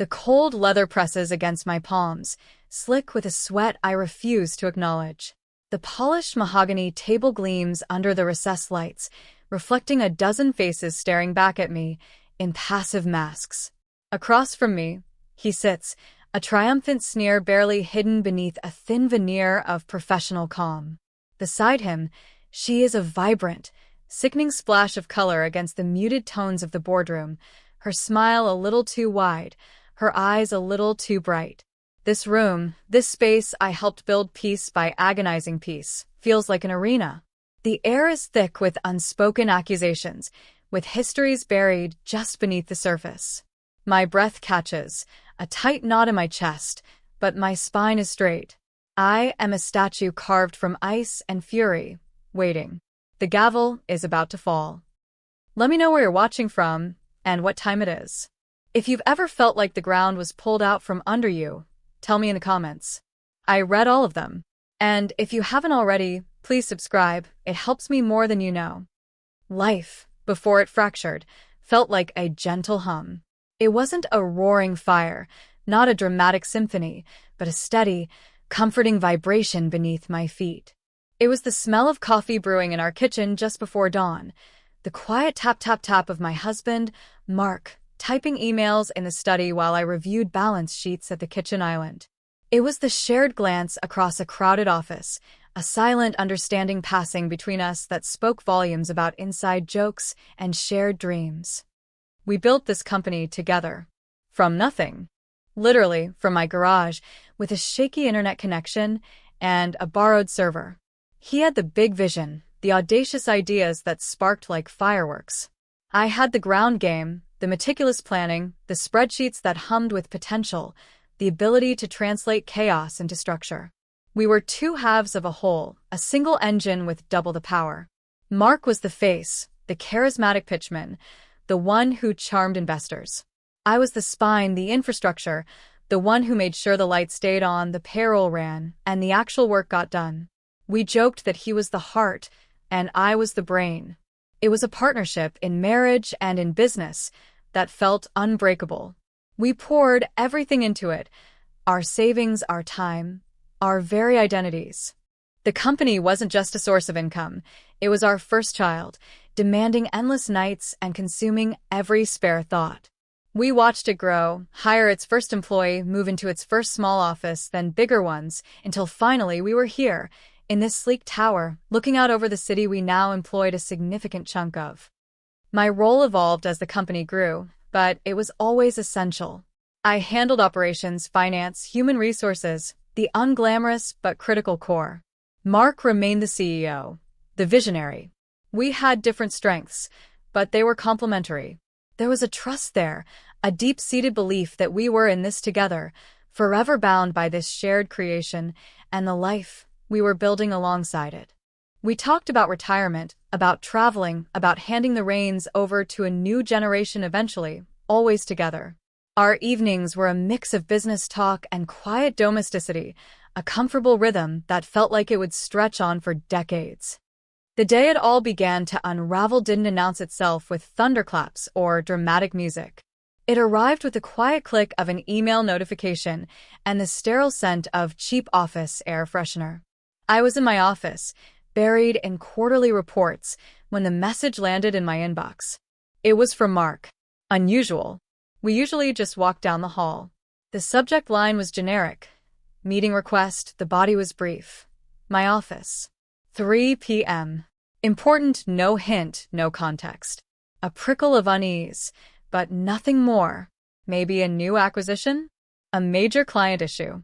The cold leather presses against my palms, slick with a sweat I refuse to acknowledge. The polished mahogany table gleams under the recessed lights, reflecting a dozen faces staring back at me, impassive masks. Across from me, he sits, a triumphant sneer barely hidden beneath a thin veneer of professional calm. Beside him, she is a vibrant, sickening splash of color against the muted tones of the boardroom, her smile a little too wide, her eyes a little too bright. This room, this space I helped build piece by agonizing piece, feels like an arena. The air is thick with unspoken accusations, with histories buried just beneath the surface. My breath catches, a tight knot in my chest, but my spine is straight. I am a statue carved from ice and fury, waiting. The gavel is about to fall. Let me know where you're watching from and what time it is. If you've ever felt like the ground was pulled out from under you, tell me in the comments. I read all of them. And if you haven't already, please subscribe. It helps me more than you know. Life, before it fractured, felt like a gentle hum. It wasn't a roaring fire, not a dramatic symphony, but a steady, comforting vibration beneath my feet. It was the smell of coffee brewing in our kitchen just before dawn, the quiet tap-tap-tap of my husband, Mark, typing emails in the study while I reviewed balance sheets at the kitchen island. It was the shared glance across a crowded office, a silent understanding passing between us that spoke volumes about inside jokes and shared dreams. We built this company together. From nothing. Literally, from my garage, with a shaky internet connection and a borrowed server. He had the big vision, the audacious ideas that sparked like fireworks. I had the ground game, the meticulous planning, the spreadsheets that hummed with potential, the ability to translate chaos into structure. We were two halves of a whole, a single engine with double the power. Mark was the face, the charismatic pitchman, the one who charmed investors. I was the spine, the infrastructure, the one who made sure the lights stayed on, the payroll ran, and the actual work got done. We joked that he was the heart, and I was the brain. It was a partnership in marriage and in business that felt unbreakable. We poured everything into it, our savings, our time, our very identities. The company wasn't just a source of income, it was our first child, demanding endless nights and consuming every spare thought. We watched it grow, hire its first employee, move into its first small office, then bigger ones, until finally we were here, in this sleek tower, looking out over the city we now employed a significant chunk of. My role evolved as the company grew, but it was always essential. I handled operations, finance, human resources, the unglamorous but critical core. Mark remained the CEO, the visionary. We had different strengths, but they were complementary. There was a trust there, a deep-seated belief that we were in this together, forever bound by this shared creation and the life we were building alongside it. We talked about retirement, about traveling, about handing the reins over to a new generation eventually, always together. Our evenings were a mix of business talk and quiet domesticity, a comfortable rhythm that felt like it would stretch on for decades. The day it all began to unravel didn't announce itself with thunderclaps or dramatic music. It arrived with the quiet click of an email notification and the sterile scent of cheap office air freshener. I was in my office, buried in quarterly reports, when the message landed in my inbox. It was from Mark. Unusual. We usually just walked down the hall. The subject line was generic. Meeting request, the body was brief. My office. 3 p.m. Important, no hint, no context. A prickle of unease, but nothing more. Maybe a new acquisition? A major client issue.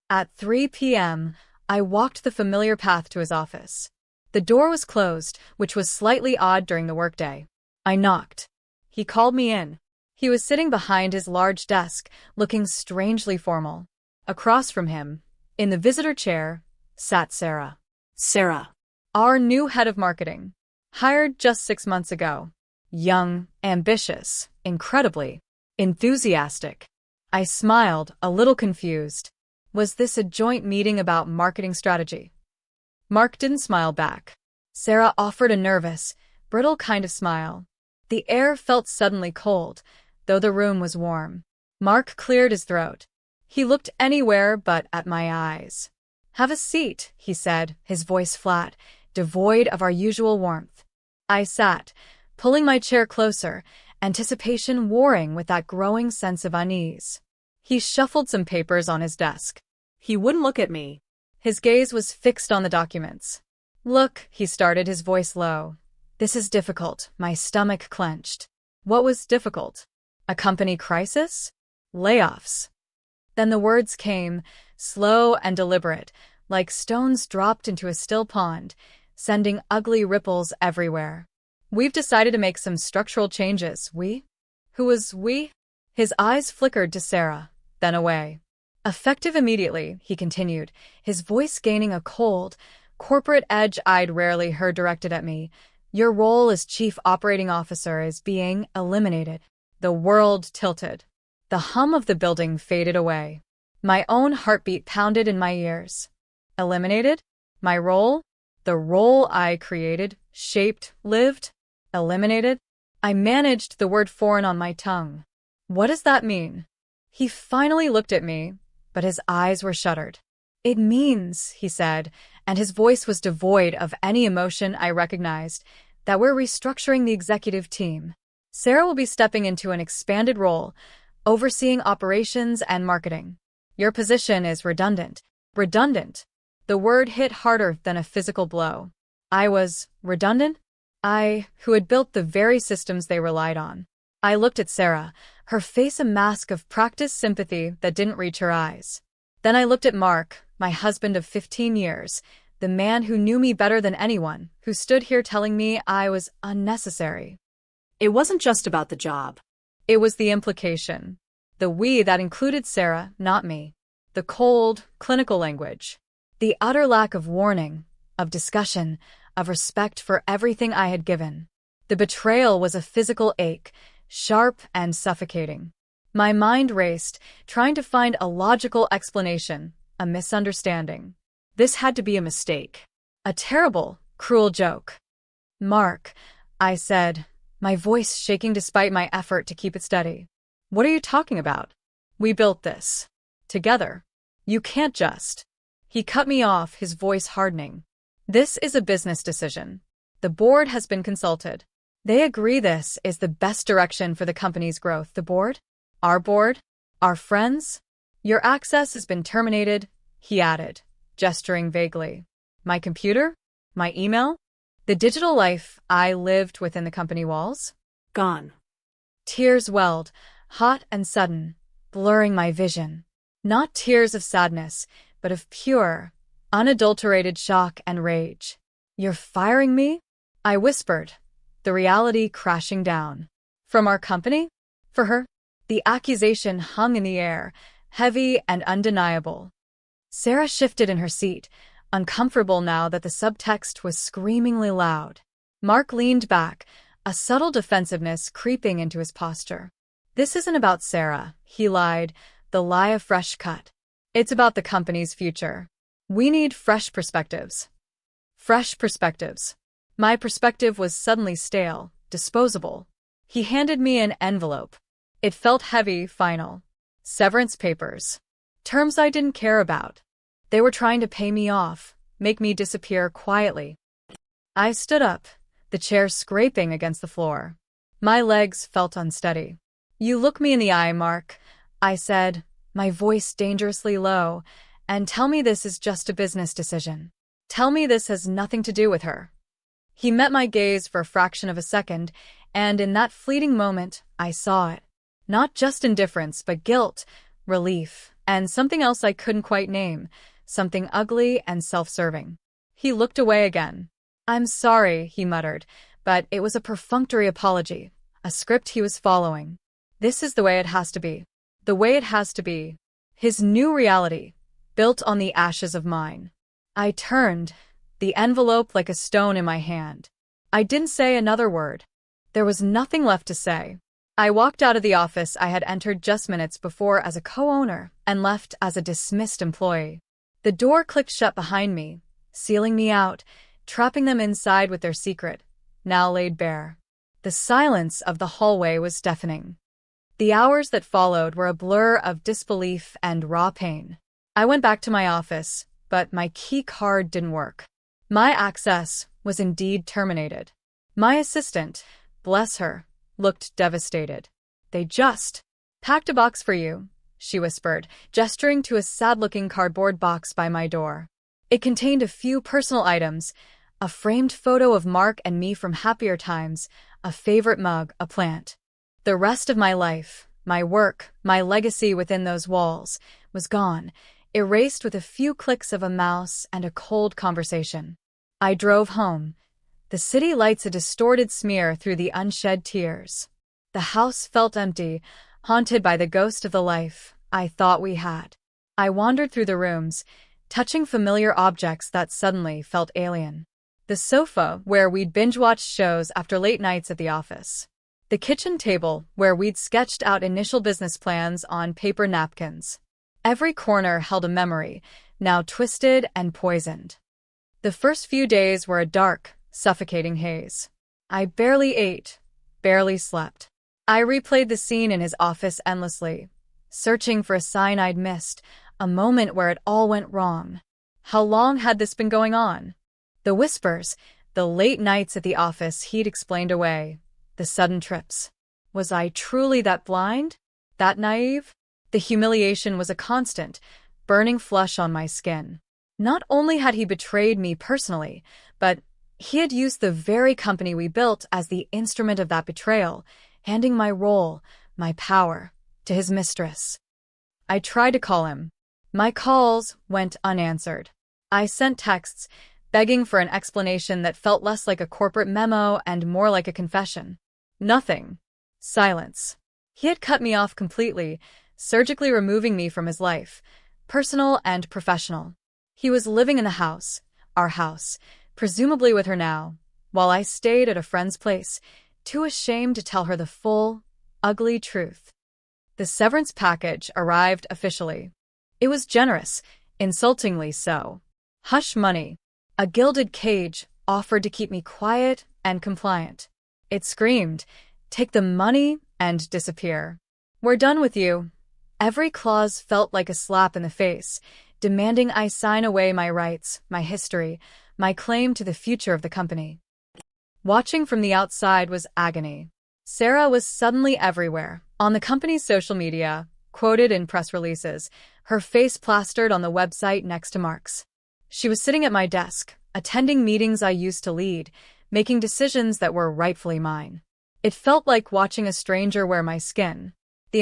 At 3 p.m., I walked the familiar path to his office. The door was closed, which was slightly odd during the workday. I knocked. He called me in. He was sitting behind his large desk, looking strangely formal. Across from him, in the visitor chair, sat Sarah. Sarah. Our new head of marketing. Hired just 6 months ago. Young, ambitious, incredibly enthusiastic. I smiled, a little confused. Was this a joint meeting about marketing strategy? Mark didn't smile back. Sarah offered a nervous, brittle kind of smile. The air felt suddenly cold, though the room was warm. Mark cleared his throat. He looked anywhere but at my eyes. "Have a seat," he said, his voice flat, devoid of our usual warmth. I sat, pulling my chair closer, anticipation warring with that growing sense of unease. He shuffled some papers on his desk. He wouldn't look at me. His gaze was fixed on the documents. "Look," he started, his voice low. "This is difficult." My stomach clenched. What was difficult? A company crisis? Layoffs? Then the words came, slow and deliberate, like stones dropped into a still pond, sending ugly ripples everywhere. "We've decided to make some structural changes." "We?" Who was we? His eyes flickered to Sarah, then away. "Effective immediately," he continued, his voice gaining a cold, corporate edge I'd rarely heard directed at me. "Your role as Chief Operating Officer is being eliminated." The world tilted. The hum of the building faded away. My own heartbeat pounded in my ears. Eliminated? My role? The role I created, shaped, lived? Eliminated? I managed the word foreign on my tongue. What does that mean? He finally looked at me, but his eyes were shuttered. "It means," he said, and his voice was devoid of any emotion I recognized, "that we're restructuring the executive team. Sarah will be stepping into an expanded role, overseeing operations and marketing. Your position is redundant." Redundant. The word hit harder than a physical blow. I was redundant? I, who had built the very systems they relied on. I looked at Sarah, her face a mask of practiced sympathy that didn't reach her eyes. Then I looked at Mark, my husband of 15 years, the man who knew me better than anyone, who stood here telling me I was unnecessary. It wasn't just about the job. It was the implication. The we that included Sarah, not me. The cold, clinical language. The utter lack of warning, of discussion, of respect for everything I had given. The betrayal was a physical ache, sharp and suffocating. My mind raced, trying to find a logical explanation, a misunderstanding. This had to be a mistake. A terrible, cruel joke. "Mark," I said, my voice shaking despite my effort to keep it steady. "What are you talking about? We built this. Together. You can't just..." He cut me off, his voice hardening. "This is a business decision. The board has been consulted. They agree this is the best direction for the company's growth." "The board? Our board? Our friends? Your access has been terminated," he added, gesturing vaguely. "My computer? My email? The digital life I lived within the company walls? Gone." Tears welled, hot and sudden, blurring my vision. Not tears of sadness, but of pure, unadulterated shock and rage. "You're firing me?" I whispered, the reality crashing down. "From our company? For her?" The accusation hung in the air, heavy and undeniable. Sarah shifted in her seat, uncomfortable now that the subtext was screamingly loud. Mark leaned back, a subtle defensiveness creeping into his posture. "This isn't about Sarah," he lied, the lie a fresh cut. "It's about the company's future. We need fresh perspectives." Fresh perspectives. My perspective was suddenly stale, disposable. He handed me an envelope. It felt heavy, final. Severance papers. Terms I didn't care about. They were trying to pay me off, make me disappear quietly. I stood up, the chair scraping against the floor. My legs felt unsteady. "You look me in the eye, Mark," I said, my voice dangerously low, "and tell me this is just a business decision. Tell me this has nothing to do with her." He met my gaze for a fraction of a second, and in that fleeting moment, I saw it. Not just indifference, but guilt, relief, and something else I couldn't quite name, something ugly and self-serving. He looked away again. "I'm sorry," he muttered, but it was a perfunctory apology, a script he was following. This is the way it has to be. The way it has to be. His new reality, built on the ashes of mine. I turned, the envelope like a stone in my hand. I didn't say another word. There was nothing left to say. I walked out of the office I had entered just minutes before as a co-owner and left as a dismissed employee. The door clicked shut behind me, sealing me out, trapping them inside with their secret, now laid bare. The silence of the hallway was deafening. The hours that followed were a blur of disbelief and raw pain. I went back to my office, but my key card didn't work. My access was indeed terminated. My assistant, bless her, looked devastated. "They just packed a box for you," she whispered, gesturing to a sad-looking cardboard box by my door. It contained a few personal items, a framed photo of Mark and me from happier times, a favorite mug, a plant. The rest of my life, my work, my legacy within those walls, was gone, erased with a few clicks of a mouse and a cold conversation. I drove home. The city lights a distorted smear through the unshed tears. The house felt empty, haunted by the ghost of the life I thought we had. I wandered through the rooms, touching familiar objects that suddenly felt alien. The sofa, where we'd binge-watched shows after late nights at the office. The kitchen table, where we'd sketched out initial business plans on paper napkins. Every corner held a memory, now twisted and poisoned. The first few days were a dark, suffocating haze. I barely ate, barely slept. I replayed the scene in his office endlessly, searching for a sign I'd missed, a moment where it all went wrong. How long had this been going on? The whispers, the late nights at the office he'd explained away, the sudden trips. Was I truly that blind? That naive? The humiliation was a constant, burning flush on my skin. Not only had he betrayed me personally, but he had used the very company we built as the instrument of that betrayal, handing my role, my power, to his mistress. I tried to call him. My calls went unanswered. I sent texts, begging for an explanation that felt less like a corporate memo and more like a confession. Nothing. Silence. He had cut me off completely, surgically removing me from his life, personal and professional. He was living in the house, our house, presumably with her now, while I stayed at a friend's place, too ashamed to tell her the full, ugly truth. The severance package arrived officially. It was generous, insultingly so. Hush money. A gilded cage offered to keep me quiet and compliant. It screamed, "Take the money and disappear. We're done with you." Every clause felt like a slap in the face, demanding I sign away my rights, my history, my claim to the future of the company. Watching from the outside was agony. Sarah was suddenly everywhere, on the company's social media, quoted in press releases, her face plastered on the website next to Mark's. She was sitting at my desk, attending meetings I used to lead, making decisions that were rightfully mine. It felt like watching a stranger wear my skin. My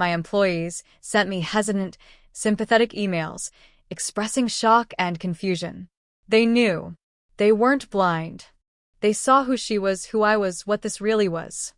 employees, sent me hesitant, sympathetic emails, expressing shock and confusion. They knew. They weren't blind. They saw who she was, who I was, what this really was.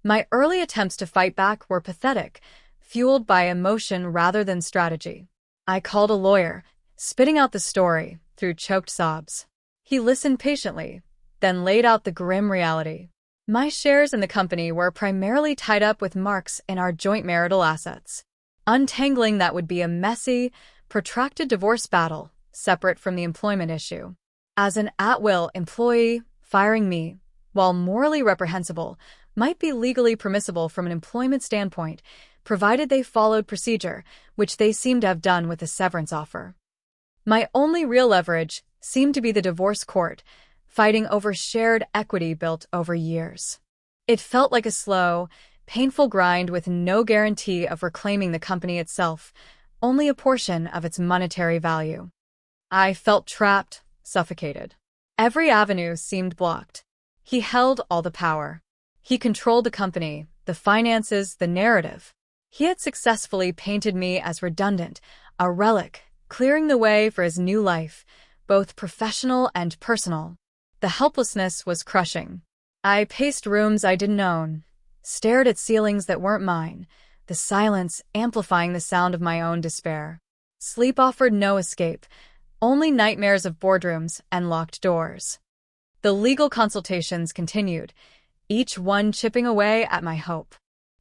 My early attempts to fight back were pathetic, fueled by emotion rather than strategy. I called a lawyer, spitting out the story through choked sobs. He listened patiently, then laid out the grim reality. My shares in the company were primarily tied up with Mark's in our joint marital assets. Untangling that would be a messy, protracted divorce battle, separate from the employment issue. As an at-will employee, firing me, while morally reprehensible, might be legally permissible from an employment standpoint, provided they followed procedure, which they seemed to have done with the severance offer. My only real leverage seemed to be the divorce court, fighting over shared equity built over years. It felt like a slow, painful grind with no guarantee of reclaiming the company itself, only a portion of its monetary value. I felt trapped, suffocated. Every avenue seemed blocked. He held all the power. He controlled the company, the finances, the narrative. He had successfully painted me as redundant, a relic, clearing the way for his new life, both professional and personal. The helplessness was crushing. I paced rooms I didn't own, stared at ceilings that weren't mine, the silence amplifying the sound of my own despair. Sleep offered no escape, only nightmares of boardrooms and locked doors. The legal consultations continued, each one chipping away at my hope.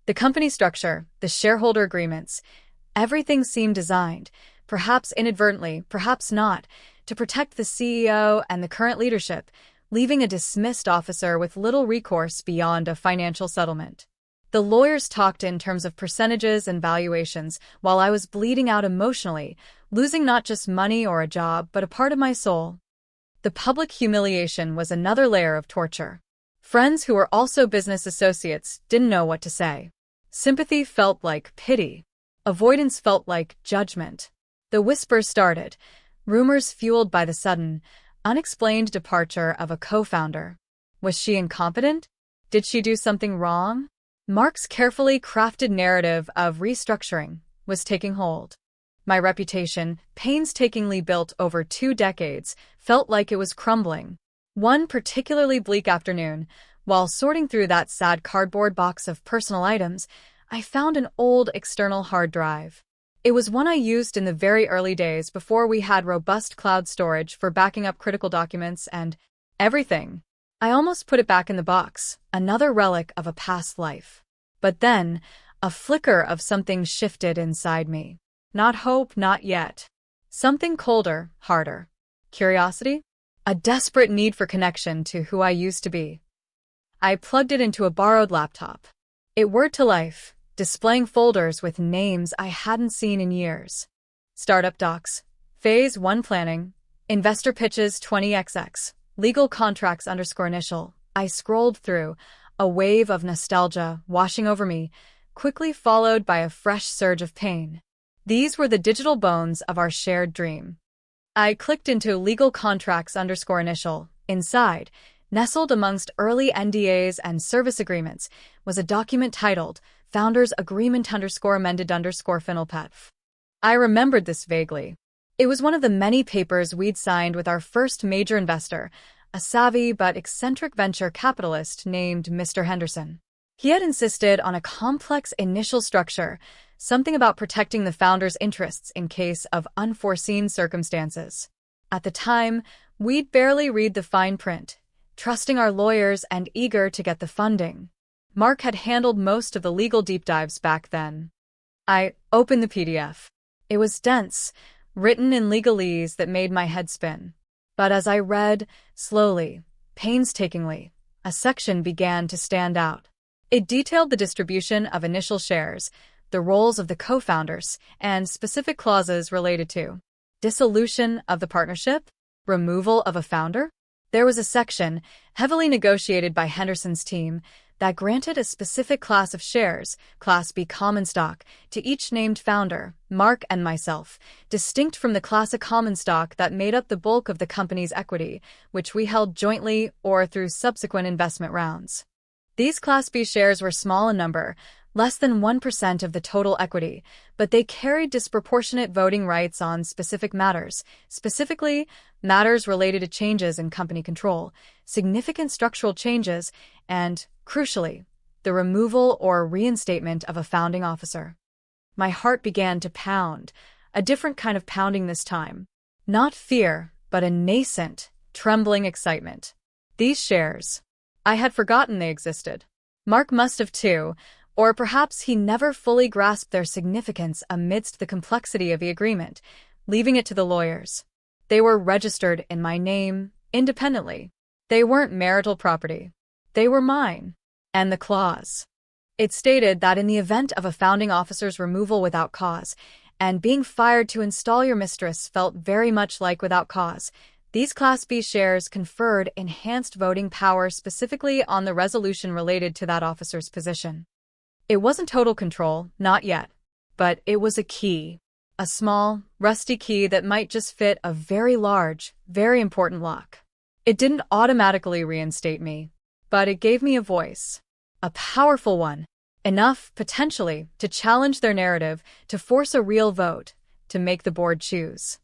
The company structure, the shareholder agreements, everything seemed designed, perhaps inadvertently, perhaps not, to protect the CEO and the current leadership, leaving a dismissed officer with little recourse beyond a financial settlement. The lawyers talked in terms of percentages and valuations, while I was bleeding out emotionally, losing not just money or a job, but a part of my soul. The public humiliation was another layer of torture. Friends who were also business associates didn't know what to say. Sympathy felt like pity. Avoidance felt like judgment. The whispers started, rumors fueled by the sudden, unexplained departure of a co-founder. Was she incompetent? Did she do something wrong? Mark's carefully crafted narrative of restructuring was taking hold. My reputation, painstakingly built over 2 decades, felt like it was crumbling. One particularly bleak afternoon, while sorting through that sad cardboard box of personal items, I found an old external hard drive. It was one I used in the very early days before we had robust cloud storage for backing up critical documents and everything. I almost put it back in the box, another relic of a past life. But then, a flicker of something shifted inside me. Not hope, not yet. Something colder, harder. Curiosity? A desperate need for connection to who I used to be. I plugged it into a borrowed laptop. It whirred to life, displaying folders with names I hadn't seen in years. Startup docs, Phase 1 planning, investor pitches 20XX, legal contracts _initial. I scrolled through, a wave of nostalgia washing over me, quickly followed by a fresh surge of pain. These were the digital bones of our shared dream. I clicked into legal contracts _initial. Inside, nestled amongst early NDAs and service agreements, was a document titled Founders Agreement _amended _finalpetf. I remembered this vaguely. It was one of the many papers we'd signed with our first major investor, a savvy but eccentric venture capitalist named Mr. Henderson. He had insisted on a complex initial structure, something about protecting the founder's interests in case of unforeseen circumstances. At the time, we'd barely read the fine print, trusting our lawyers and eager to get the funding. Mark had handled most of the legal deep dives back then. I opened the PDF. It was dense, written in legalese that made my head spin. But as I read, slowly, painstakingly, a section began to stand out. It detailed the distribution of initial shares, the roles of the co-founders, and specific clauses related to dissolution of the partnership, removal of a founder. There was a section, heavily negotiated by Henderson's team, that granted a specific class of shares, Class B common stock, to each named founder, Mark and myself, distinct from the class of common stock that made up the bulk of the company's equity, which we held jointly or through subsequent investment rounds. These Class B shares were small in number, less than 1% of the total equity, but they carried disproportionate voting rights on specific matters, specifically matters related to changes in company control, significant structural changes, and, crucially, the removal or reinstatement of a founding officer. My heart began to pound, a different kind of pounding this time. Not fear, but a nascent, trembling excitement. These shares. I had forgotten they existed. Mark must have too, or perhaps he never fully grasped their significance amidst the complexity of the agreement, leaving it to the lawyers. They were registered in my name, independently. They weren't marital property. They were mine. And the clause. It stated that in the event of a founding officer's removal without cause, and being fired to install your mistress felt very much like without cause, these Class B shares conferred enhanced voting power specifically on the resolution related to that officer's position. It wasn't total control, not yet, but it was a key. A small, rusty key that might just fit a very large, very important lock. It didn't automatically reinstate me, but it gave me a voice. A powerful one. Enough, potentially, to challenge their narrative, to force a real vote, to make the board choose.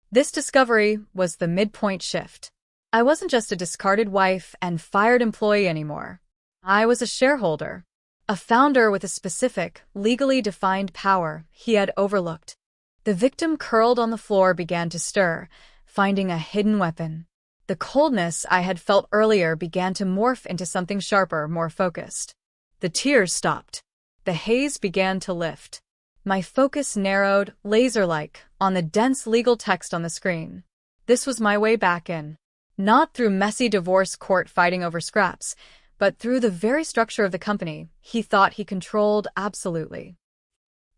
This discovery was the midpoint shift. I wasn't just a discarded wife and fired employee anymore. I was a shareholder. A founder with a specific, legally defined power he had overlooked. The victim curled on the floor began to stir, finding a hidden weapon. The coldness I had felt earlier began to morph into something sharper, more focused. The tears stopped. The haze began to lift. My focus narrowed, laser-like, on the dense legal text on the screen. This was my way back in. Not through messy divorce court fighting over scraps, but through the very structure of the company, he thought he controlled absolutely.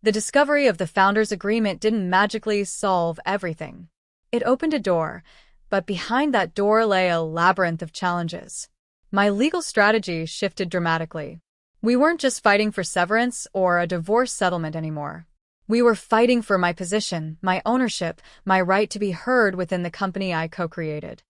The discovery of the founders' agreement didn't magically solve everything. It opened a door, but behind that door lay a labyrinth of challenges. My legal strategy shifted dramatically. We weren't just fighting for severance or a divorce settlement anymore. We were fighting for my position, my ownership, my right to be heard within the company I co-created.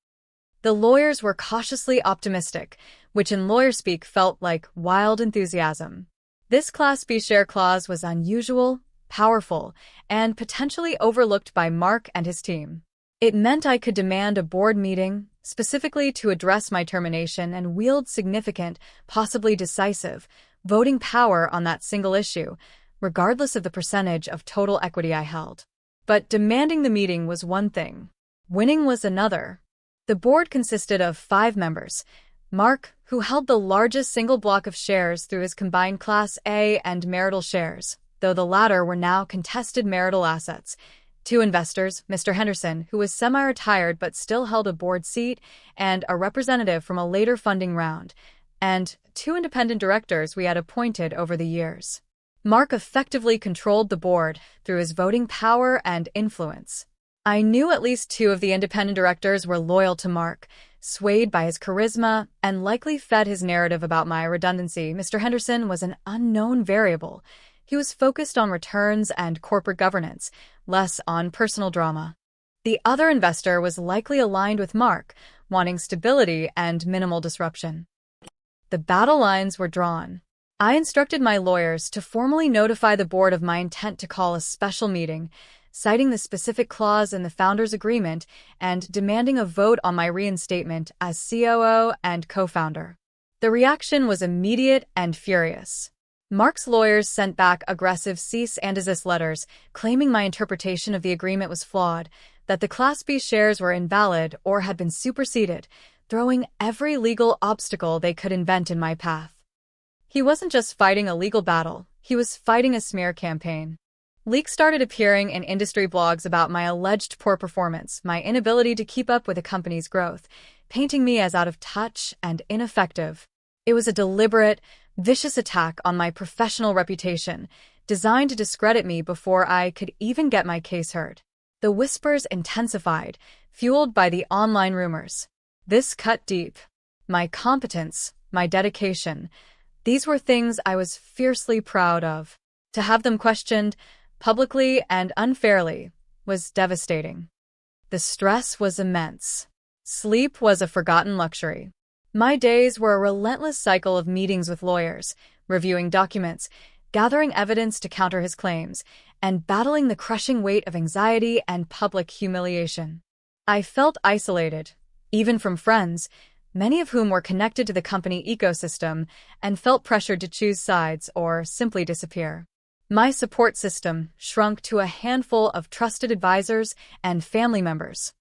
The lawyers were cautiously optimistic, which in lawyer speak felt like wild enthusiasm. This Class B share clause was unusual, powerful, and potentially overlooked by Mark and his team. It meant I could demand a board meeting, specifically to address my termination and wield significant, possibly decisive, voting power on that single issue, regardless of the percentage of total equity I held. But demanding the meeting was one thing. Winning was another. The board consisted of 5 members. Mark, who held the largest single block of shares through his combined Class A and marital shares, though the latter were now contested marital assets. 2 investors, Mr. Henderson, who was semi-retired but still held a board seat, and a representative from a later funding round, and 2 independent directors we had appointed over the years. Mark effectively controlled the board through his voting power and influence. I knew at least 2 of the independent directors were loyal to Mark, swayed by his charisma, and likely fed his narrative about my redundancy. Mr. Henderson was an unknown variable. He was focused on returns and corporate governance, less on personal drama. The other investor was likely aligned with Mark, wanting stability and minimal disruption. The battle lines were drawn. I instructed my lawyers to formally notify the board of my intent to call a special meeting, citing the specific clause in the founders' agreement and demanding a vote on my reinstatement as COO and co-founder. The reaction was immediate and furious. Mark's lawyers sent back aggressive cease and desist letters, claiming my interpretation of the agreement was flawed, that the Class B shares were invalid or had been superseded, throwing every legal obstacle they could invent in my path. He wasn't just fighting a legal battle, he was fighting a smear campaign. Leaks started appearing in industry blogs about my alleged poor performance, my inability to keep up with the company's growth, painting me as out of touch and ineffective. It was a deliberate, vicious attack on my professional reputation, designed to discredit me before I could even get my case heard. The whispers intensified, fueled by the online rumors. This cut deep. My competence, my dedication, these were things I was fiercely proud of. To have them questioned, publicly and unfairly, was devastating. The stress was immense. Sleep was a forgotten luxury. My days were a relentless cycle of meetings with lawyers, reviewing documents, gathering evidence to counter his claims, and battling the crushing weight of anxiety and public humiliation. I felt isolated, even from friends, many of whom were connected to the company ecosystem and felt pressured to choose sides or simply disappear. My support system shrunk to a handful of trusted advisors and family members.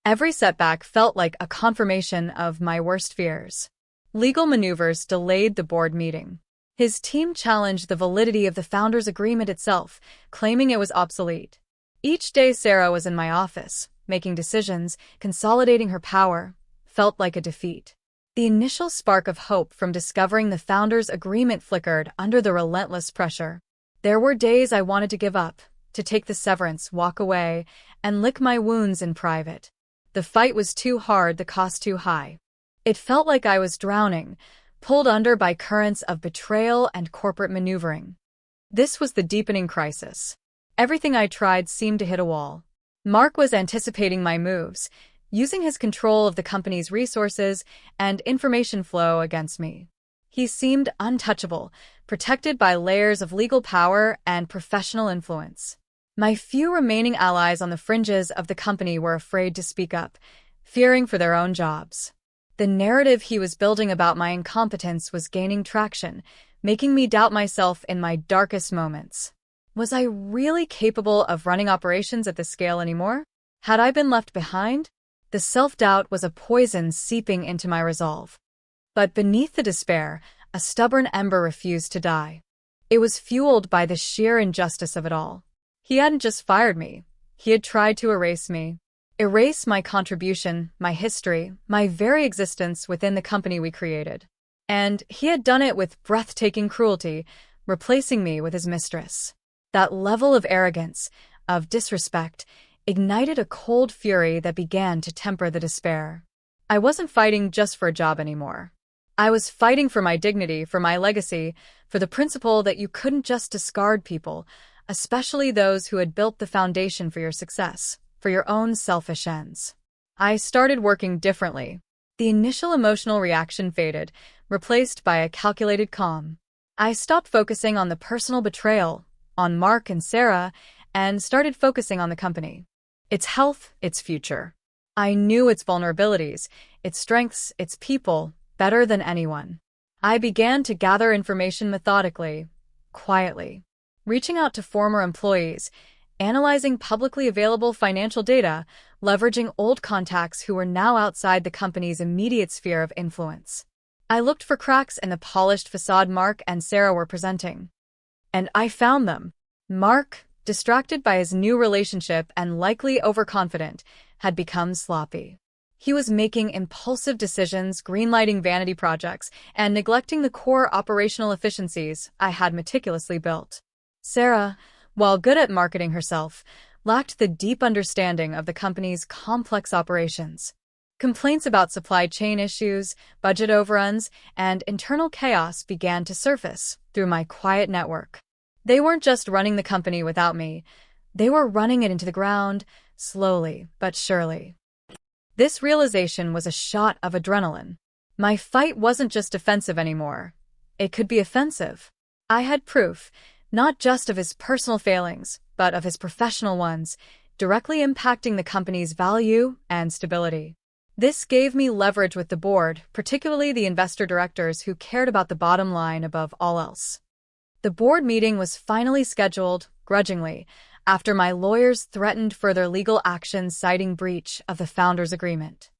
Every setback felt like a confirmation of my worst fears. Legal maneuvers delayed the board meeting. His team challenged the validity of the founders' agreement itself, claiming it was obsolete. Each day Sarah was in my office, making decisions, consolidating her power, felt like a defeat. The initial spark of hope from discovering the founders' agreement flickered under the relentless pressure. There were days I wanted to give up, to take the severance, walk away, and lick my wounds in private. The fight was too hard, the cost too high. It felt like I was drowning, pulled under by currents of betrayal and corporate maneuvering. This was the deepening crisis. Everything I tried seemed to hit a wall. Mark was anticipating my moves, using his control of the company's resources and information flow against me. He seemed untouchable, protected by layers of legal power and professional influence. My few remaining allies on the fringes of the company were afraid to speak up, fearing for their own jobs. The narrative he was building about my incompetence was gaining traction, making me doubt myself in my darkest moments. Was I really capable of running operations at this scale anymore? Had I been left behind? The self-doubt was a poison seeping into my resolve. But beneath the despair, a stubborn ember refused to die. It was fueled by the sheer injustice of it all. He hadn't just fired me. He had tried to erase me. Erase my contribution, my history, my very existence within the company we created. And he had done it with breathtaking cruelty, replacing me with his mistress. That level of arrogance, of disrespect, ignited a cold fury that began to temper the despair. I wasn't fighting just for a job anymore. I was fighting for my dignity, for my legacy, for the principle that you couldn't just discard people, especially those who had built the foundation for your success, for your own selfish ends. I started working differently. The initial emotional reaction faded, replaced by a calculated calm. I stopped focusing on the personal betrayal, on Mark and Sarah, and started focusing on the company. Its health, its future. I knew its vulnerabilities, its strengths, its people, better than anyone. I began to gather information methodically, quietly, reaching out to former employees, analyzing publicly available financial data, leveraging old contacts who were now outside the company's immediate sphere of influence. I looked for cracks in the polished facade Mark and Sarah were presenting. And I found them. Mark, distracted by his new relationship and likely overconfident, had become sloppy. He was making impulsive decisions, greenlighting vanity projects, and neglecting the core operational efficiencies I had meticulously built. Sarah, while good at marketing herself, lacked the deep understanding of the company's complex operations. Complaints about supply chain issues, budget overruns, and internal chaos began to surface through my quiet network. They weren't just running the company without me. They were running it into the ground, slowly but surely. This realization was a shot of adrenaline. My fight wasn't just defensive anymore. It could be offensive. I had proof, not just of his personal failings, but of his professional ones, directly impacting the company's value and stability. This gave me leverage with the board, particularly the investor directors who cared about the bottom line above all else. The board meeting was finally scheduled, grudgingly, after my lawyers threatened further legal action citing breach of the founders' agreement.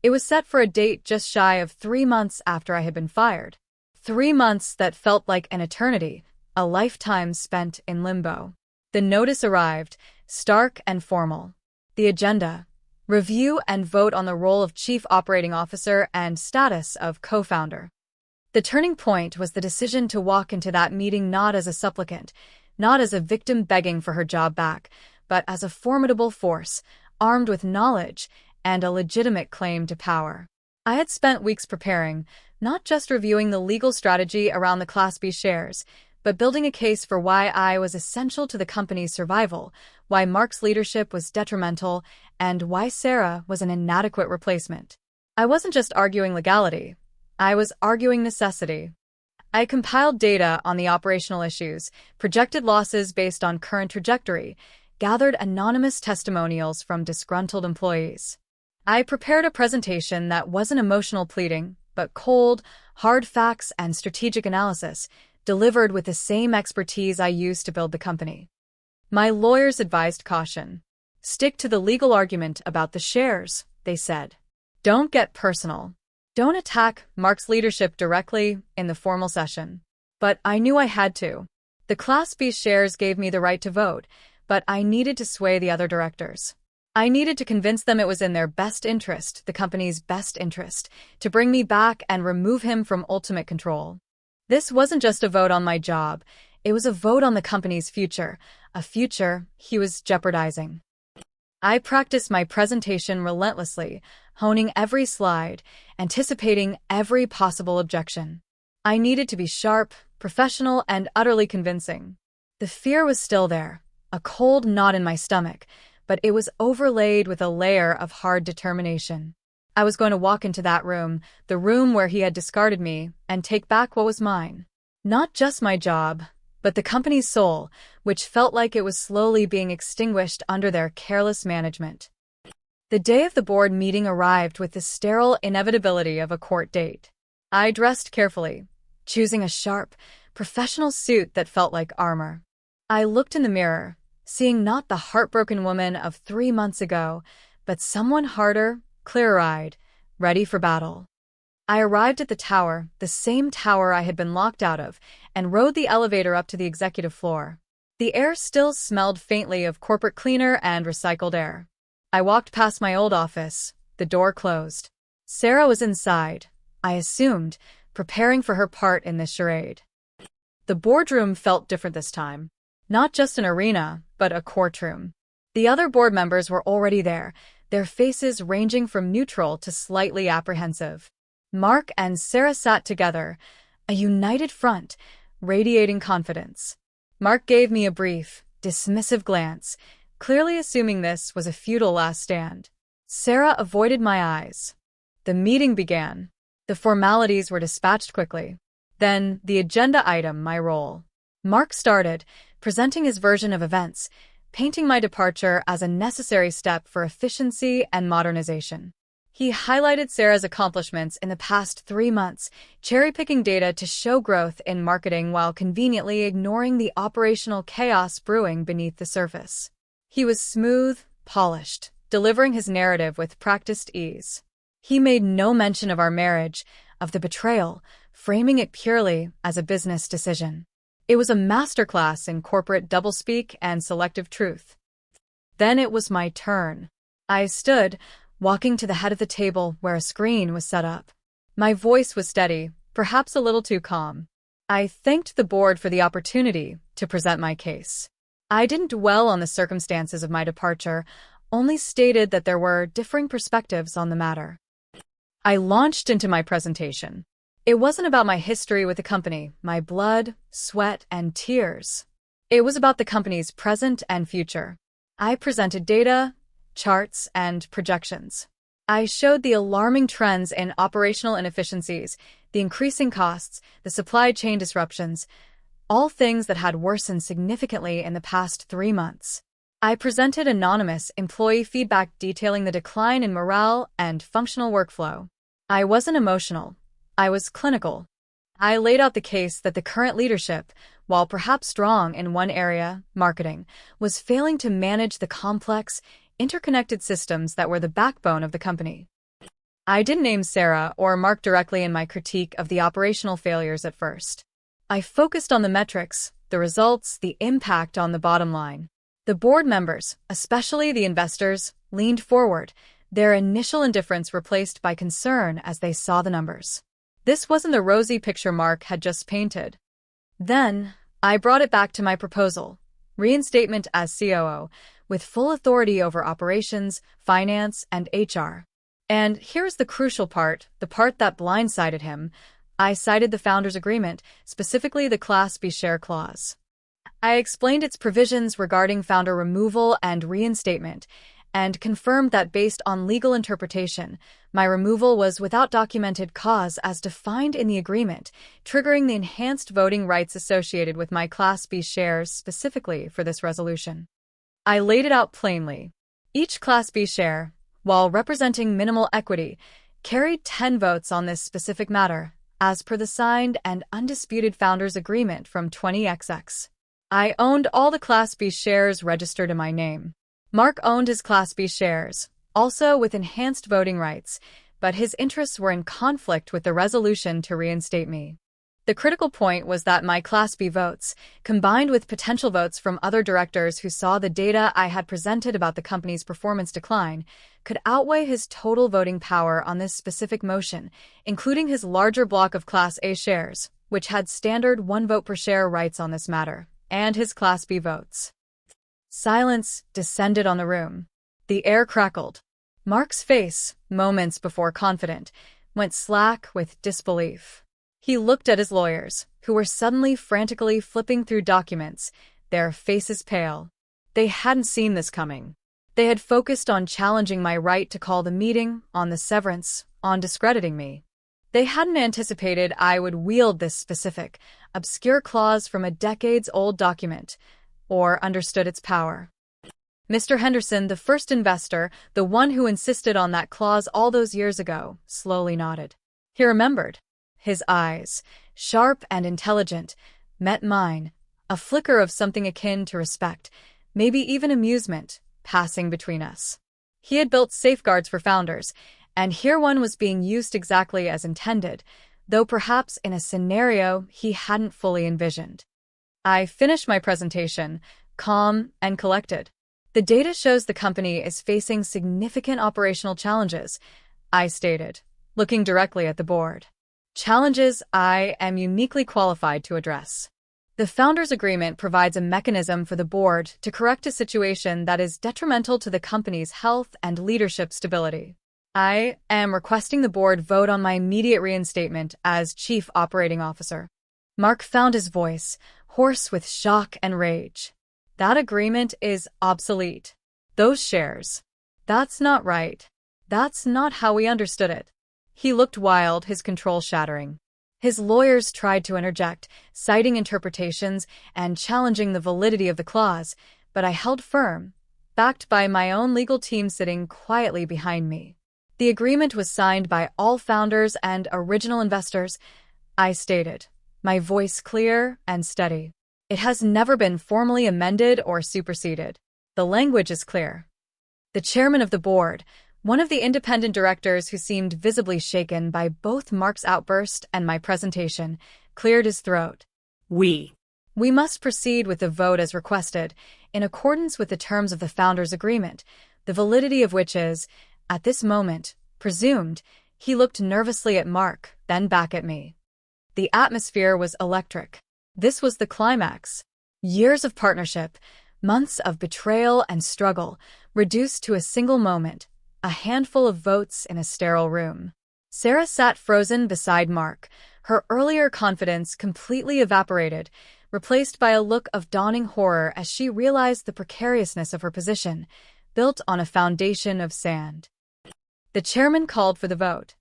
It was set for a date just shy of 3 months after I had been fired. 3 months that felt like an eternity, a lifetime spent in limbo. The notice arrived, stark and formal. The agenda: review and vote on the role of Chief Operating Officer and status of co-founder. The turning point was the decision to walk into that meeting not as a supplicant, not as a victim begging for her job back, but as a formidable force, armed with knowledge and a legitimate claim to power. I had spent weeks preparing, not just reviewing the legal strategy around the Class B shares, but building a case for why I was essential to the company's survival, why Mark's leadership was detrimental, and why Sarah was an inadequate replacement. I wasn't just arguing legality. I was arguing necessity. I compiled data on the operational issues, projected losses based on current trajectory, gathered anonymous testimonials from disgruntled employees. I prepared a presentation that wasn't emotional pleading, but cold, hard facts and strategic analysis, delivered with the same expertise I used to build the company. My lawyers advised caution. Stick to the legal argument about the shares, they said. Don't get personal. Don't attack Mark's leadership directly in the formal session. But I knew I had to. The Class B shares gave me the right to vote, but I needed to sway the other directors. I needed to convince them it was in their best interest, the company's best interest, to bring me back and remove him from ultimate control. This wasn't just a vote on my job. It was a vote on the company's future, a future he was jeopardizing. I practiced my presentation relentlessly, honing every slide, anticipating every possible objection. I needed to be sharp, professional, and utterly convincing. The fear was still there, a cold knot in my stomach, but it was overlaid with a layer of hard determination. I was going to walk into that room, the room where he had discarded me, and take back what was mine. Not just my job, but the company's soul, which felt like it was slowly being extinguished under their careless management. The day of the board meeting arrived with the sterile inevitability of a court date. I dressed carefully, choosing a sharp, professional suit that felt like armor. I looked in the mirror, seeing not the heartbroken woman of 3 months ago, but someone harder, clear-eyed, ready for battle. I arrived at the tower, the same tower I had been locked out of, and rode the elevator up to the executive floor. The air still smelled faintly of corporate cleaner and recycled air. I walked past my old office, the door closed. Sarah was inside, I assumed, preparing for her part in this charade. The boardroom felt different this time. Not just an arena, but a courtroom. The other board members were already there, their faces ranging from neutral to slightly apprehensive. Mark and Sarah sat together, a united front, radiating confidence. Mark gave me a brief, dismissive glance, clearly assuming this was a futile last stand. Sarah avoided my eyes. The meeting began. The formalities were dispatched quickly. Then, the agenda item, my role. Mark started, presenting his version of events, painting my departure as a necessary step for efficiency and modernization. He highlighted Sarah's accomplishments in the past 3 months, cherry-picking data to show growth in marketing while conveniently ignoring the operational chaos brewing beneath the surface. He was smooth, polished, delivering his narrative with practiced ease. He made no mention of our marriage, of the betrayal, framing it purely as a business decision. It was a masterclass in corporate doublespeak and selective truth. Then it was my turn. I stood, walking to the head of the table where a screen was set up. My voice was steady, perhaps a little too calm. I thanked the board for the opportunity to present my case. I didn't dwell on the circumstances of my departure, only stated that there were differing perspectives on the matter. I launched into my presentation. It wasn't about my history with the company, my blood, sweat, and tears. It was about the company's present and future. I presented data, charts, and projections. I showed the alarming trends in operational inefficiencies, the increasing costs, the supply chain disruptions, all things that had worsened significantly in the past 3 months. I presented anonymous employee feedback detailing the decline in morale and functional workflow. I wasn't emotional. I was clinical. I laid out the case that the current leadership, while perhaps strong in one area, marketing, was failing to manage the complex, interconnected systems that were the backbone of the company. I didn't name Sarah or Mark directly in my critique of the operational failures at first. I focused on the metrics, the results, the impact on the bottom line. The board members, especially the investors, leaned forward, their initial indifference replaced by concern as they saw the numbers. This wasn't the rosy picture Mark had just painted. Then, I brought it back to my proposal, reinstatement as COO, with full authority over operations, finance, and HR. And here's the crucial part, the part that blindsided him. I cited the founders' agreement, specifically the Class B share clause. I explained its provisions regarding founder removal and reinstatement, and confirmed that based on legal interpretation, my removal was without documented cause as defined in the agreement, triggering the enhanced voting rights associated with my Class B shares specifically for this resolution. I laid it out plainly. Each Class B share, while representing minimal equity, carried 10 votes on this specific matter, as per the signed and undisputed founders' agreement from 20XX. I owned all the Class B shares registered in my name. Mark owned his Class B shares, also with enhanced voting rights, but his interests were in conflict with the resolution to reinstate me. The critical point was that my Class B votes, combined with potential votes from other directors who saw the data I had presented about the company's performance decline, could outweigh his total voting power on this specific motion, including his larger block of Class A shares, which had standard 1 vote per share rights on this matter, and his Class B votes. Silence descended on the room. The air crackled. Mark's face, moments before confident, went slack with disbelief. He looked at his lawyers, who were suddenly frantically flipping through documents, their faces pale. They hadn't seen this coming. They had focused on challenging my right to call the meeting, on the severance, on discrediting me. They hadn't anticipated I would wield this specific, obscure clause from a decades-old document, or understood its power. Mr. Henderson, the first investor, the one who insisted on that clause all those years ago, slowly nodded. He remembered. His eyes, sharp and intelligent, met mine, a flicker of something akin to respect, maybe even amusement, passing between us. He had built safeguards for founders, and here one was being used exactly as intended, though perhaps in a scenario he hadn't fully envisioned. I finished my presentation, calm and collected. The data shows the company is facing significant operational challenges, I stated, looking directly at the board. Challenges I am uniquely qualified to address. The Founders Agreement provides a mechanism for the board to correct a situation that is detrimental to the company's health and leadership stability. I am requesting the board vote on my immediate reinstatement as Chief Operating Officer. Mark found his voice, hoarse with shock and rage. That agreement is obsolete. Those shares. That's not right. That's not how we understood it. He looked wild, his control shattering. His lawyers tried to interject, citing interpretations and challenging the validity of the clause, but I held firm, backed by my own legal team sitting quietly behind me. The agreement was signed by all founders and original investors, I stated, my voice clear and steady. It has never been formally amended or superseded. The language is clear. The chairman of the board, one of the independent directors who seemed visibly shaken by both Mark's outburst and my presentation, cleared his throat. We must proceed with the vote as requested, in accordance with the terms of the Founders' Agreement, the validity of which is, at this moment, presumed. He looked nervously at Mark, then back at me. The atmosphere was electric. This was the climax. Years of partnership, months of betrayal and struggle, reduced to a single moment, a handful of votes in a sterile room. Sarah sat frozen beside Mark, her earlier confidence completely evaporated, replaced by a look of dawning horror as she realized the precariousness of her position, built on a foundation of sand. The chairman called for the vote.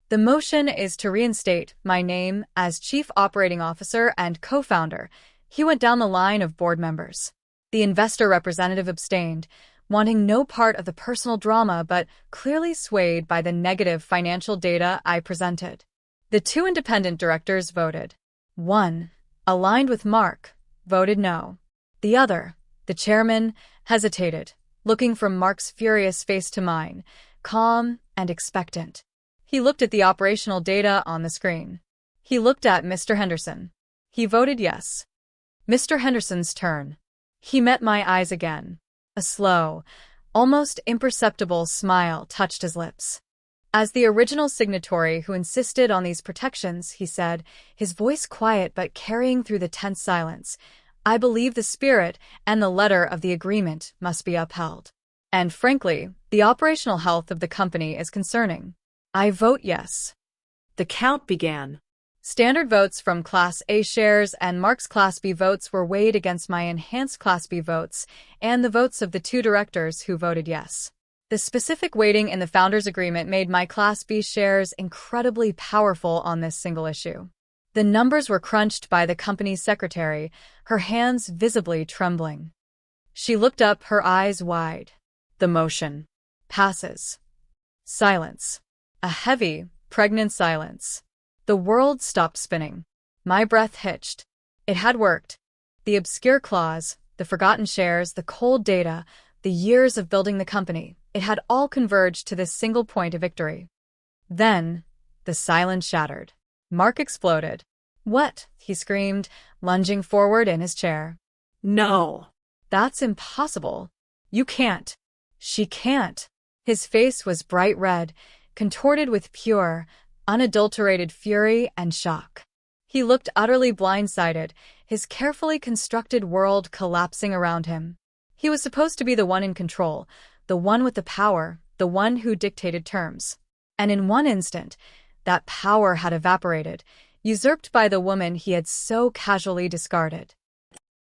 The motion is to reinstate my name as Chief Operating Officer and co-founder. He went down the line of board members. The investor representative abstained, wanting no part of the personal drama but clearly swayed by the negative financial data I presented. The two independent directors voted. One, aligned with Mark, voted no. The other, the chairman, hesitated, looking from Mark's furious face to mine, calm and expectant. He looked at the operational data on the screen. He looked at Mr. Henderson. He voted yes. Mr. Henderson's turn. He met my eyes again. A slow, almost imperceptible smile touched his lips. As the original signatory who insisted on these protections, he said, his voice quiet but carrying through the tense silence, I believe the spirit and the letter of the agreement must be upheld. And frankly, the operational health of the company is concerning. I vote yes. The count began. Standard votes from Class A shares and Mark's Class B votes were weighed against my enhanced Class B votes and the votes of the two directors who voted yes. The specific weighting in the Founders' Agreement made my Class B shares incredibly powerful on this single issue. The numbers were crunched by the company's secretary, her hands visibly trembling. She looked up, her eyes wide. The motion passes. Silence. A heavy, pregnant silence. The world stopped spinning. My breath hitched. It had worked. The obscure clause, the forgotten shares, the cold data, the years of building the company, it had all converged to this single point of victory. Then, the silence shattered. Mark exploded. What? He screamed, lunging forward in his chair. No. That's impossible. You can't. She can't. His face was bright red, contorted with pure, unadulterated fury and shock. He looked utterly blindsided, his carefully constructed world collapsing around him. He was supposed to be the one in control, the one with the power, the one who dictated terms. And in one instant, that power had evaporated, usurped by the woman he had so casually discarded.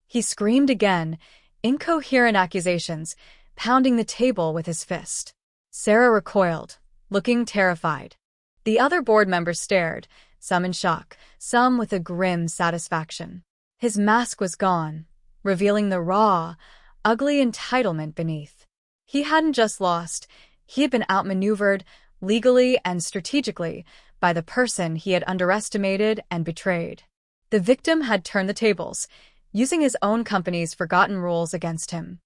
He screamed again, incoherent accusations, pounding the table with his fist. Sarah recoiled, looking terrified. The other board members stared, some in shock, some with a grim satisfaction. His mask was gone, revealing the raw, ugly entitlement beneath. He hadn't just lost, he had been outmaneuvered, legally and strategically, by the person he had underestimated and betrayed. The victim had turned the tables, using his own company's forgotten rules against him.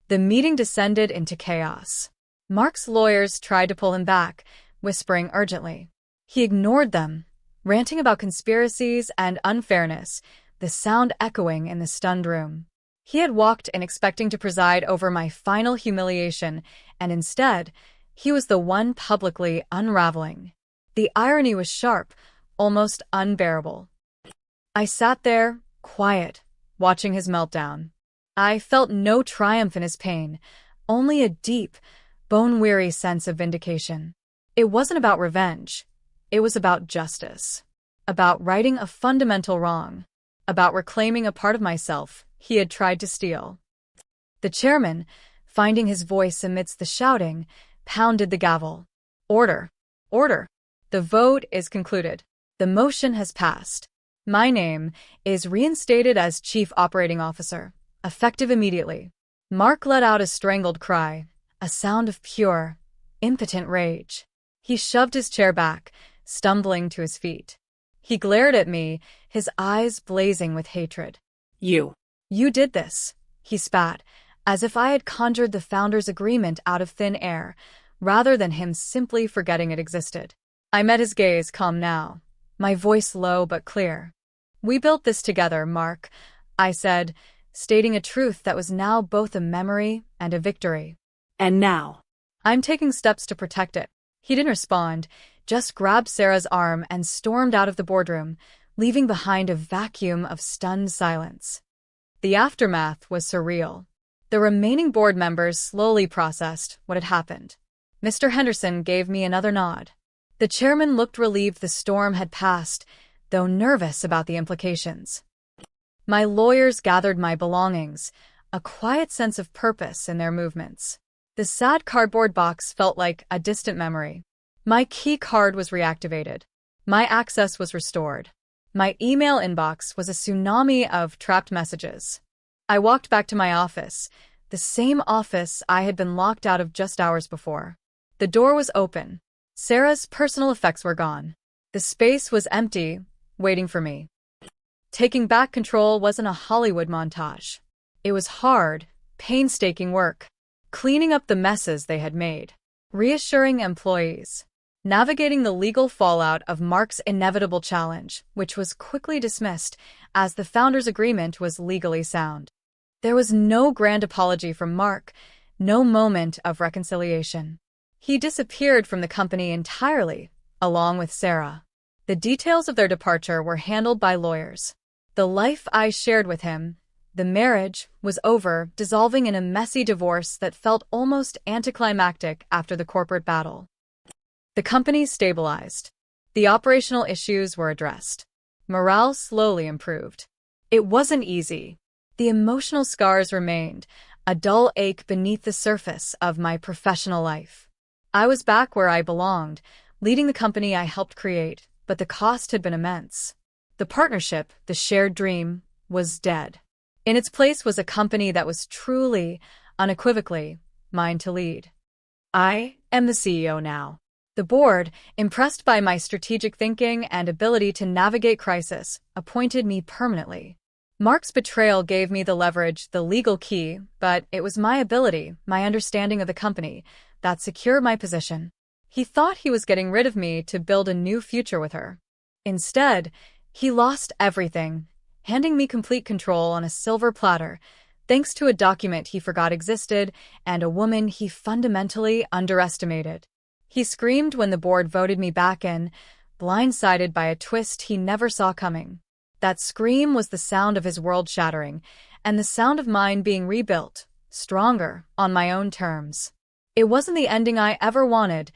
The meeting descended into chaos. Mark's lawyers tried to pull him back, whispering urgently. He ignored them, ranting about conspiracies and unfairness, the sound echoing in the stunned room. He had walked in expecting to preside over my final humiliation, and instead, he was the one publicly unraveling. The irony was sharp, almost unbearable. I sat there, quiet, watching his meltdown. I felt no triumph in his pain, only a deep, bone-weary sense of vindication. It wasn't about revenge. It was about justice. About righting a fundamental wrong. About reclaiming a part of myself he had tried to steal. The chairman, finding his voice amidst the shouting, pounded the gavel. Order! Order! The vote is concluded. The motion has passed. My name is reinstated as Chief Operating Officer, effective immediately. Mark let out a strangled cry, a sound of pure, impotent rage. He shoved his chair back, stumbling to his feet. He glared at me, his eyes blazing with hatred. You did this, he spat, as if I had conjured the founder's agreement out of thin air, rather than him simply forgetting it existed. I met his gaze, calm now, my voice low but clear. We built this together, Mark, I said, stating a truth that was now both a memory and a victory. And now? I'm taking steps to protect it. He didn't respond, just grabbed Sarah's arm and stormed out of the boardroom, leaving behind a vacuum of stunned silence. The aftermath was surreal. The remaining board members slowly processed what had happened. Mr. Henderson gave me another nod. The chairman looked relieved the storm had passed, though nervous about the implications. My lawyers gathered my belongings, a quiet sense of purpose in their movements. The sad cardboard box felt like a distant memory. My key card was reactivated. My access was restored. My email inbox was a tsunami of trapped messages. I walked back to my office, the same office I had been locked out of just hours before. The door was open. Sarah's personal effects were gone. The space was empty, waiting for me. Taking back control wasn't a Hollywood montage. It was hard, painstaking work. Cleaning up the messes they had made. Reassuring employees. Navigating the legal fallout of Mark's inevitable challenge, which was quickly dismissed as the founder's agreement was legally sound. There was no grand apology from Mark, no moment of reconciliation. He disappeared from the company entirely, along with Sarah. The details of their departure were handled by lawyers. The life I shared with him, the marriage, was over, dissolving in a messy divorce that felt almost anticlimactic after the corporate battle. The company stabilized. The operational issues were addressed. Morale slowly improved. It wasn't easy. The emotional scars remained, a dull ache beneath the surface of my professional life. I was back where I belonged, leading the company I helped create, but the cost had been immense. The partnership, the shared dream, was dead. In its place was a company that was truly, unequivocally, mine to lead. I am the CEO now. The board, impressed by my strategic thinking and ability to navigate crisis, appointed me permanently. Mark's betrayal gave me the leverage, the legal key, but it was my ability, my understanding of the company, that secured my position. He thought he was getting rid of me to build a new future with her. Instead, he lost everything, handing me complete control on a silver platter, thanks to a document he forgot existed and a woman he fundamentally underestimated. He screamed when the board voted me back in, blindsided by a twist he never saw coming. That scream was the sound of his world shattering, and the sound of mine being rebuilt, stronger, on my own terms. It wasn't the ending I ever wanted,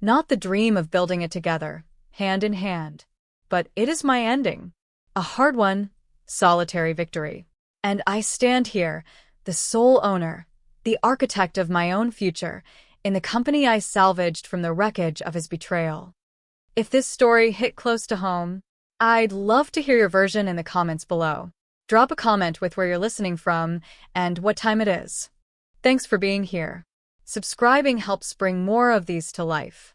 not the dream of building it together, hand in hand. But it is my ending. A hard one, solitary victory. And I stand here, the sole owner, the architect of my own future, in the company I salvaged from the wreckage of his betrayal. If this story hit close to home, I'd love to hear your version in the comments below. Drop a comment with where you're listening from and what time it is. Thanks for being here. Subscribing helps bring more of these to life.